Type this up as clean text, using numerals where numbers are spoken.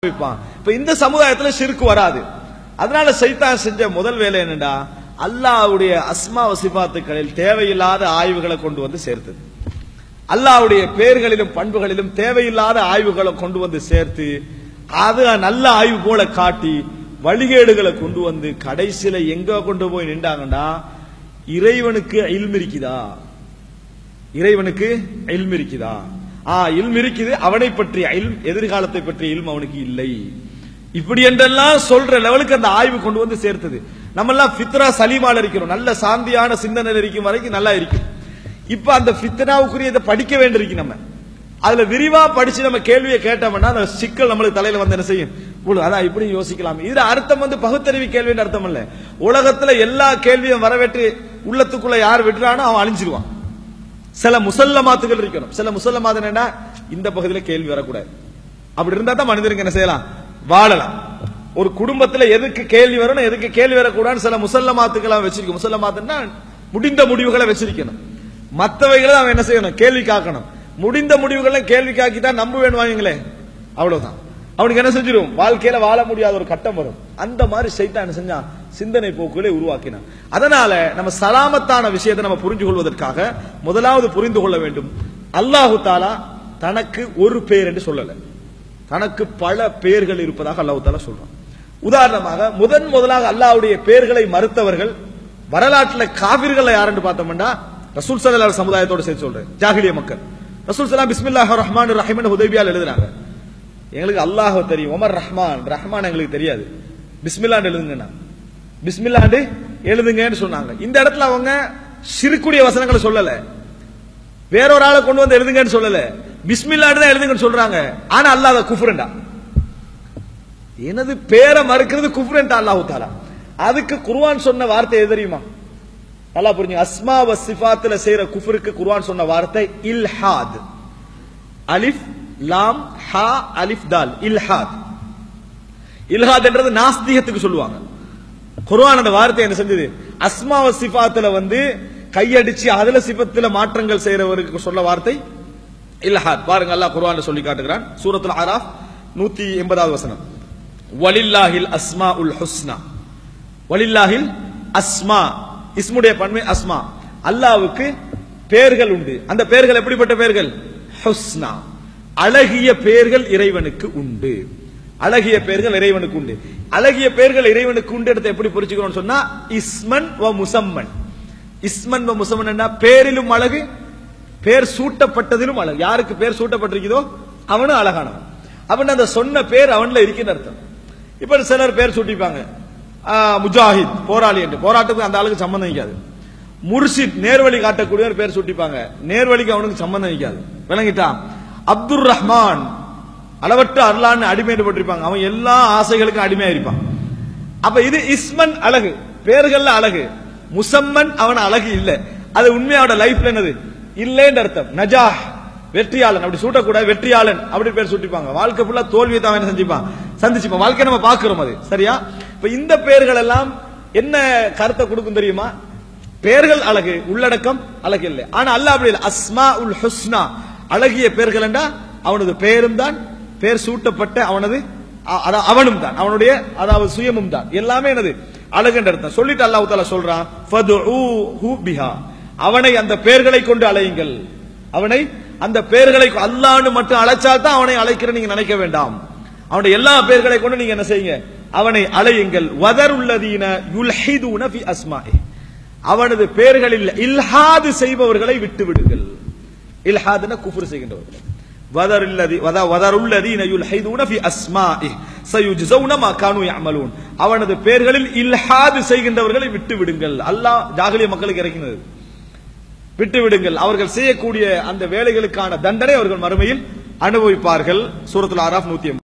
இப்ப இந்த சமுதாயத்துல ஷிர்க் வராது. அதனால சைத்தான் செஞ்ச முதல் வேலை என்னடா, அல்லாஹ்வுடைய அஸ்மா வ சிஃபாத்துகளில் தேவையில்லாத ஆய்வுகளை கொண்டு வந்து சேர்த்தது. அல்லாஹ்வுடைய பெயர்களிலும் பண்புகளிலும் தேவையில்லாத ஆய்வுகளை கொண்டு வந்து சேர்த்து அது நல்ல ஆய்வு போல காட்டி வழிகேடுகளை கொண்டு வந்து கடைசியில எங்க கொண்டு போய் நின்றாங்கடா, இறைவனுக்கு இல்ம் இருக்குதா, இறைவனுக்கு இல்ம் இருக்குதா, இல்ம் இருக்குது, அவனை பற்றிய இல்ம், எதிர்காலத்தை பற்றிய இல்ம் அவனுக்கு இல்லை, இப்படி என்றெல்லாம் சொல்ற லெவலுக்கு அந்த ஆய்வு கொண்டு வந்து சேர்த்தது. நம்ம எல்லாம் ஃபித்ரா சலீமால இருக்கிறோம், நல்ல சாந்தியான சிந்தனை இருக்கும் வரைக்கும் நல்லா இருக்கும். இப்ப அந்த ஃபித்னாவுக்குரிய இதை படிக்க வேண்டியிருக்கு. நம்ம அதுல விரிவா படிச்சு நம்ம கேள்வியை கேட்டோம்னா அந்த சிக்கல் நம்மளுக்கு தலையில வந்து என்ன செய்யும், அதான் இப்படி யோசிக்கலாம். இதுல அர்த்தம் வந்து பகுத்தறிவு கேள்வின்னு அர்த்தம் இல்ல. உலகத்துல எல்லா கேள்வியும் வரவேற்று உள்ளத்துக்குள்ள யார் விட்டுறானோ அவன் அழிஞ்சிருவான். சில முசல்லமாத்துகள் இருக்கணும். சில முசல்லமாத்து என்னன்னா, இந்த பகுதியில கேள்வி வரக்கூடாது, அப்படி இருந்தா தான் மனிதருக்கு என்ன செய்யலாம், வாழலாம். ஒரு குடும்பத்துல எதுக்கு கேள்வி வரணும், எதுக்கு கேள்வி வரக்கூடாதுன்னு சில முசல்லமாத்துக்களை வச்சிருக்கணும். முசல்லமாத்துன்னா முடிந்த முடிவுகளை வச்சிருக்கணும். மற்றவைகளை அவன் என்ன செய்யணும், கேள்வி காக்கணும். முடிந்த முடிவுகளை கேள்வி காக்கி தான் நம்புவேன் வாங்குங்களே, அவ்வளவுதான். அவனுக்கு என்ன செஞ்சிடும், வாழ்க்கையில வாழ முடியாத ஒரு கட்டம் வரும். அந்த மாதிரி சைத்தான் என்ன செஞ்சான், சிந்தனை போக்குகளை உருவாக்கினான். அதனால நம்ம சலாமத்தான விஷயத்தை நம்ம புரிஞ்சு கொள்வதற்காக முதலாவது புரிந்து கொள்ள வேண்டும், அல்லாஹு தாலா தனக்கு ஒரு பெயர் என்று சொல்லல, தனக்கு பல பெயர்கள் இருப்பதாக அல்லாஹு தாலா சொல்றான். உதாரணமாக முதலாக அல்லாஹ்வுடைய பெயர்களை மறுத்தவர்கள் வரலாற்றுல காபிர்கள் யாருன்னு பார்த்தோம்னா ரசூல் ஸல்லல்லாஹு அலைஹி சமுதாயத்தோட சேர்த்து சொல்றேன், ஜாஹிலிய மக்கள். ரசூல் ஸல்லல்லாஹு பிஸ்மில்லாஹிர் ரஹ்மானிர் ரஹீம் ஹுதைபியால எழுதுறாங்க, எங்களுக்கு அல்லாஹ் தெரியும், உமர் ரஹ்மான், ரஹ்மான் எங்களுக்கு தெரியாது, பிஸ்மில்லாஹ் எழுதுங்கண்ணா, பிஸ்மில்லாஹ் எழுதுங்கன்னு சொன்னாங்க. இந்த இடத்துல அவங்க ஷிர்க்குடைய வசனங்களை சொல்லல, வேறொரு ஆளை கொண்டு வந்து எழுதுங்கன்னு சொல்லல, பிஸ்மில்லாஹ் தான் எழுதுங்கன்னு சொல்றாங்க. ஆனா அல்லாஹ் அதை குஃப்ரண்டா, எனது பேரை மறுக்கிறது குஃப்ரண்டா அல்லாஹ் தஆலா. அதுக்கு குர்ஆன் சொன்ன வார்த்தை எது தெரியுமா, நல்லா புரிஞ்சுங்க. அஸ்மா வ சிஃபாத்துல செய்யற குஃப்ருக்கு குர்ஆன் சொன்ன வார்த்தை இல்ஹாத். அலிஃப் லாம் ஹா அலிஃப் தால், இல்ஹாத். இல்ஹாத் என்றது நாஸ்திகத்துக்கு சொல்லுவாங்க. குர்ஆன் அந்த வார்த்தை என்ன செஞ்சது, அஸ்மா வ சிஃபாத்துல வந்து கையடிச்சு அதுல சிஃபத்துல மாற்றங்கள் செய்யறவருக்கு சொல்ல வார்த்தை இல்ஹாத். பாருங்க அல்லாஹ் குர்ஆன்ல சொல்லி காட்டுகிறான், சூரத்துல் அராஃப் 180வது வசனம், வலில்லாஹில் அஸ்மாஉல் ஹுஸ்னா. வலில்லாஹில் அஸ்மா, இஸ்முடைய பன்மை அஸ்மா, அல்லாஹ்வுக்கு பெயர்கள் உண்டு. அந்த பெயர்கள் எப்படிப்பட்ட பெயர்கள், ஹுஸ்னா, அழகிய பெயர்கள் இறைவனுக்கு உண்டு. அழகிய பெயர்கள் இறைவனுக்கு உண்டு. அழகிய பெயர்கள் இறைவனுக்கு உண்டு இடத்தை எப்படி புரிஞ்சுக்கணும்னு சொன்னா, இஸ்மன் வ முசம்மன். இஸ்மன் வ முசம்மன் என்ன, பேரிலும் அழகு, பேர் சூட்டப்பட்டதிலும் அழகு. யாருக்கு பேர் சூட்டப்பட்டிருக்குதோ அவனும் அழகானவன். அவன் அந்த சொன்ன பேர் அவன்ல இருக்குன்னு அர்த்தம். இப்ப சிலர் பேர் சூட்டிப்பாங்க, முஜாஹித் போராளி என்று, போராட்டத்துக்கு அந்த ஆளுக்கு சம்பந்தம் வைக்காது. முர்ஷித் நேர்வழி காட்டக்கூடிய பேர் சூட்டிப்பாங்க, நேர்வழிக்கு அவனுக்கு சம்பந்தம் வைக்காது. விளங்கிட்டா. அப்துல் ரஹ்மான் அளவற்ற அருளான்னு அடிமையிட்டு போட்டிருப்பாங்க, அவன் எல்லா ஆசைகளுக்கும் அடிமையா இருப்பான். அப்ப இது இஸ்மன் அழகு, பேர்கள்ல அழகு. முசம்மன் அவன் அழகு இல்ல, அது உண்மையோட லைஃப்ல என்னது இல்லைன்னு அர்த்தம். நஜாஹ் வெற்றியாளன், அப்படி சூட்டக்கூடாது, வெற்றியாளன் அப்படி பேர் சூட்டிப்பாங்க. வாழ்க்கை ஃபுல்லா தோல்வியை தான் என்ன சந்திச்சுப்பான். வாழ்க்கை நம்ம பாக்குறோம் அது சரியா. இப்ப இந்த பெயர்கள் எல்லாம் என்ன கருத்தை கொடுக்கும் தெரியுமா, பெயர்கள் அழகு, உள்ளடக்கம் அழகு இல்லை. ஆனா அல்லாஹ் அப்படி இல்லை, அஸ்மா உல் ஹுஸ்னா, அழகிய பெயர்கள் என்றா அவனது பெயரும் தான், பெயர் சூட்டப்பட்ட அவனது அவனும் தான், அவனுடைய அதாவது சுயமும் தான், எல்லாமே என்னது அழகுன்ற அர்த்தம். சொல்லிட்டு அல்லாஹ் தஆலா சொல்றான், ஃபதுஊஹு பிஹா, அவனை அந்த பெயர்களை கொண்டு அழையுங்கள். அவனை அந்த பெயர்களை அல்லாஹ்னு மட்டும் அழைச்சால் தான் அவனை அழைக்கிற நீங்க நினைக்க வேண்டாம். அவனுடைய எல்லா பெயர்களை கொண்டு நீங்க என்ன செய்யுங்க, அவனை அழையுங்கள். வதருல்லதீன யுல்ஹிதுன ஃபி அஸ்மாஇ, அவனது பெயர்களில் இல்ஹாது செய்பவர்களை விட்டு விடுங்கள். இல்ஹாதுன குஃப்ர் செய்கின்றவர்கள். வதருல்லதீன யுல்ஹிதுன ஃபி அஸ்மாஇ சயுஜ்ஸௌன மா கானூ யஅமலூன், அவனது பெயர்களில் இல்ஹாது செய்கின்றவர்களை விட்டு விடுங்கள். அல்லாஹ் ஜாஹிலிய மக்களுக்கு இறக்கினது, விட்டு விடுங்கள். அவர்கள் செய்யக்கூடிய அந்த வேலைகளுக்கான தண்டனை அவர்கள் மறுமையில் அனுபவிப்பார்கள். சூரத்துல் அராஃப் 180.